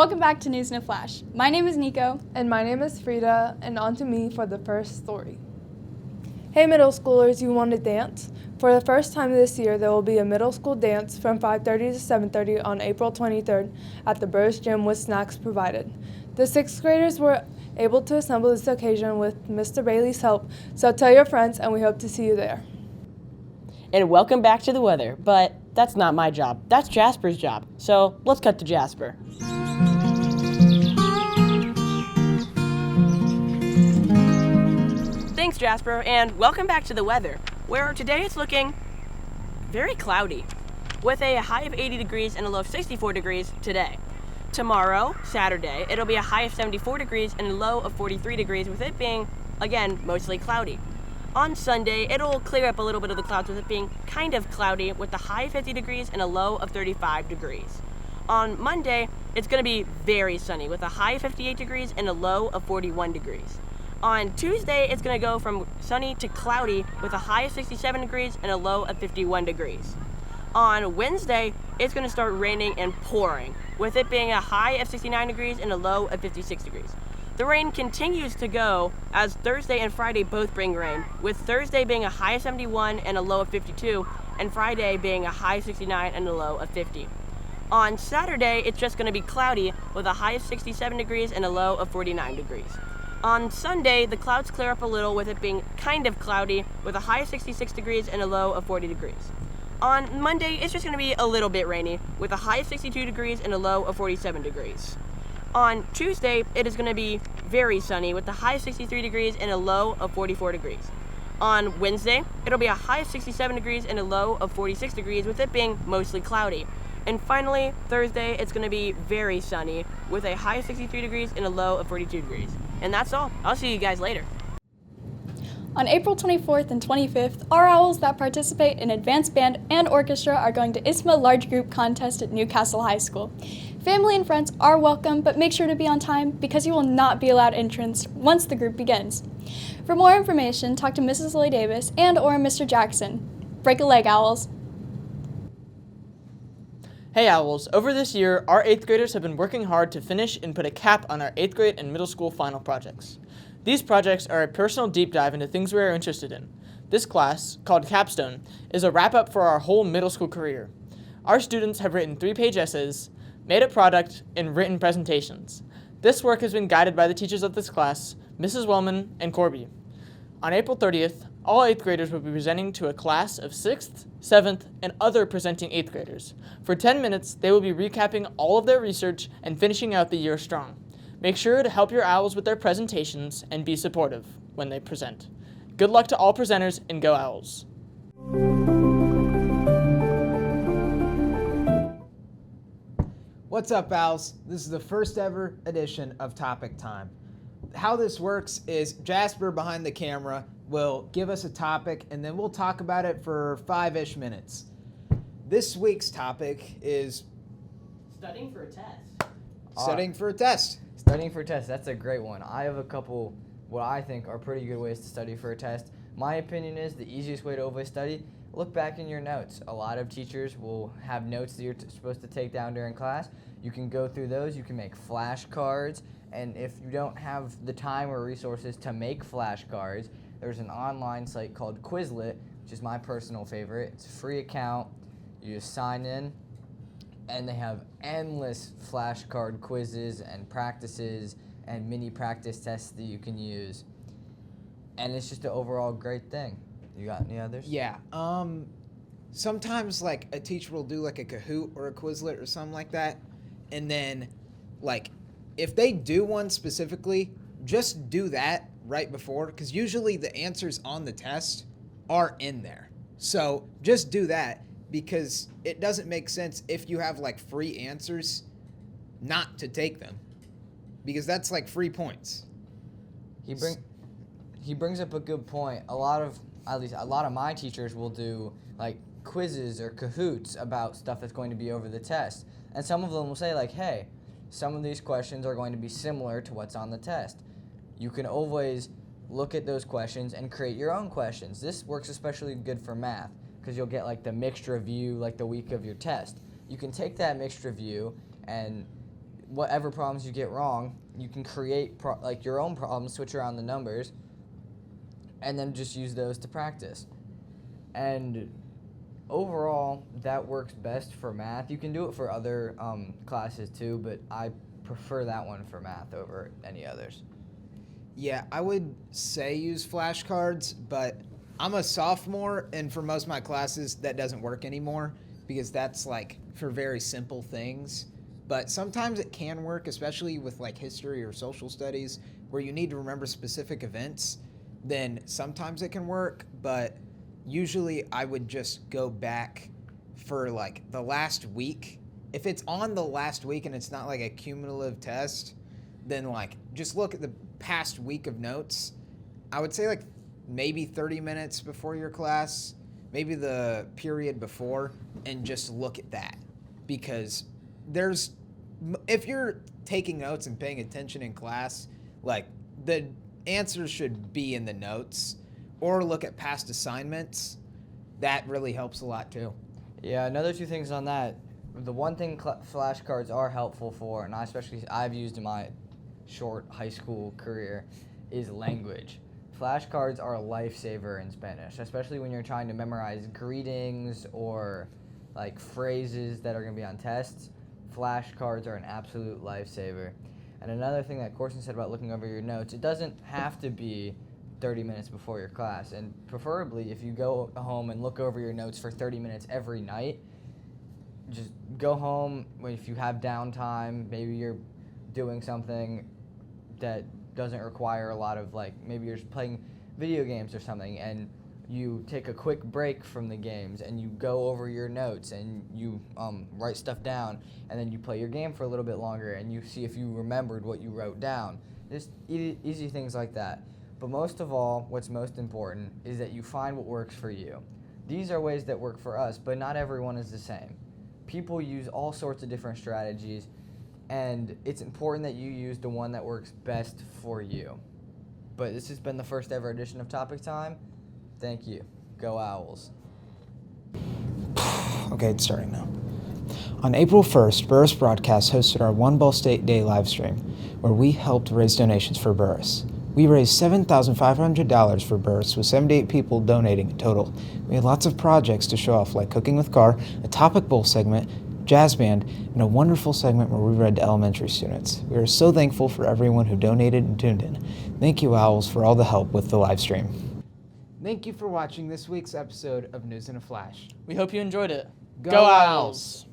Welcome back to News in a Flash. My name is Nico. And my name is Frida, and on to me for the first story. Hey middle schoolers, you want to dance? For the first time this year, there will be a middle school dance from 5:30 to 7:30 on April 23rd at the Burris Gym with snacks provided. The sixth graders were able to assemble this occasion with Mr. Bailey's help, so tell your friends and we hope to see you there. And welcome back to the weather, but that's not my job. That's Jasper's job. So let's cut to Jasper. Thanks, Jasper, and welcome back to the weather, where today it's looking very cloudy, with a high of 80 degrees and a low of 64 degrees today. Tomorrow, Saturday, it'll be a high of 74 degrees and a low of 43 degrees, with it being, again, mostly cloudy. On Sunday, it'll clear up a little bit of the clouds, with it being kind of cloudy, with a high of 50 degrees and a low of 35 degrees. On Monday, it's going to be very sunny, with a high of 58 degrees and a low of 41 degrees. On Tuesday, it's going to go from sunny to cloudy with a high of 67 degrees and a low of 51 degrees. On Wednesday, it's going to start raining and pouring, with it being a high of 69 degrees and a low of 56 degrees. The rain continues to go as Thursday and Friday both bring rain, with Thursday being a high of 71 and a low of 52, and Friday being a high of 69 and a low of 50. On Saturday, it's just going to be cloudy with a high of 67 degrees and a low of 49 degrees. On Sunday, the clouds clear up a little, with it being kind of cloudy with a high of 66 degrees and a low of 40 degrees. On Monday, it's just going to be a little bit rainy with a high of 62 degrees and a low of 47 degrees. On Tuesday, it is going to be very sunny with a high of 63 degrees and a low of 44 degrees. On Wednesday, it'll be a high of 67 degrees and a low of 46 degrees, with it being mostly cloudy. And finally, Thursday, it's going to be very sunny with a high of 63 degrees and a low of 42 degrees. And that's all. I'll see you guys later. On April 24th and 25th, our owls that participate in advanced band and orchestra are going to ISMA Large Group Contest at Newcastle High School. Family and friends are welcome, but make sure to be on time because you will not be allowed entrance once the group begins. For more information, talk to Mrs. Lloyd Davis and or Mr. Jackson. Break a leg, owls. Hey Owls, over this year, our 8th graders have been working hard to finish and put a cap on our 8th grade and middle school final projects. These projects are a personal deep dive into things we are interested in. This class, called Capstone, is a wrap-up for our whole middle school career. Our students have written 3-page essays, made a product, and written presentations. This work has been guided by the teachers of this class, Mrs. Wellman and Corby. On April 30th, all 8th graders will be presenting to a class of 6th, 7th, and other presenting 8th graders. For 10 minutes, they will be recapping all of their research and finishing out the year strong. Make sure to help your owls with their presentations and be supportive when they present. Good luck to all presenters, and go Owls! What's up, Owls? This is the first ever edition of Topic Time. How this works is Jasper behind the camera will give us a topic and then we'll talk about it for 5-ish minutes. This week's topic is Studying for a test. studying for a test. Studying for a test, that's a great one. I have a couple what I think are pretty good ways to study for a test. My opinion is the easiest way to always study, look back in your notes. A lot of teachers will have notes that you're supposed to take down during class. You can go through those, you can make flashcards, and if you don't have the time or resources to make flashcards, there's an online site called Quizlet, which is my personal favorite. It's a free account. You just sign in, and they have endless flashcard quizzes and practices and mini practice tests that you can use. And it's just an overall great thing. You got any others? Yeah. Sometimes like a teacher will do like a Kahoot or a Quizlet or something like that, and then like if they do one specifically, just do that right before, because usually the answers on the test are in there. So just do that, because it doesn't make sense if you have like free answers not to take them, because that's like free points. He brings up a good point. At least a lot of my teachers will do like quizzes or Kahoots about stuff that's going to be over the test. And some of them will say like, hey, some of these questions are going to be similar to what's on the test. You can always look at those questions and create your own questions. This works especially good for math because you'll get like the mixed review like the week of your test. You can take that mixed review and whatever problems you get wrong, you can create your own problems, switch around the numbers, and then just use those to practice. And overall, that works best for math. You can do it for other classes too, but I prefer that one for math over any others. Yeah, I would say use flashcards, but I'm a sophomore, and for most of my classes, that doesn't work anymore because that's like for very simple things. But sometimes it can work, especially with like history or social studies, where you need to remember specific events. Then sometimes it can work, but usually I would just go back for like the last week. If it's on the last week and it's not like a cumulative test, then like just look at the past week of notes. I would say like maybe 30 minutes before your class, maybe the period before, and just look at that. Because if you're taking notes and paying attention in class, like the answers should be in the notes, or look at past assignments. That really helps a lot too. Yeah, another two things on that. The one thing flashcards are helpful for, and I've used in my short high school career, is language. Flashcards are a lifesaver in Spanish, especially when you're trying to memorize greetings or like phrases that are going to be on tests. Flashcards are an absolute lifesaver. And another thing that Corsun said about looking over your notes, it doesn't have to be 30 minutes before your class. And preferably, if you go home and look over your notes for 30 minutes every night, just go home if you have downtime. Maybe you're doing something that doesn't require a lot of, like, maybe you're just playing video games or something, and you take a quick break from the games and you go over your notes and you write stuff down, and then you play your game for a little bit longer and you see if you remembered what you wrote down. Just easy things like that. But most of all, what's most important is that you find what works for you. These are ways that work for us, but not everyone is the same. People use all sorts of different strategies, and it's important that you use the one that works best for you. But this has been the first ever edition of Topic Time. Thank you. Go Owls. Okay, it's starting now. On April 1st, Burris Broadcast hosted our One Ball State Day live stream, where we helped raise donations for Burris. We raised $7,500 for Burris, with 78 people donating in total. We had lots of projects to show off, like Cooking with Car, a Topic Bowl segment, jazz band, and a wonderful segment where we read to elementary students. We are so thankful for everyone who donated and tuned in. Thank you, Owls, for all the help with the live stream. Thank you for watching this week's episode of News in a Flash. We hope you enjoyed it. Go Owls!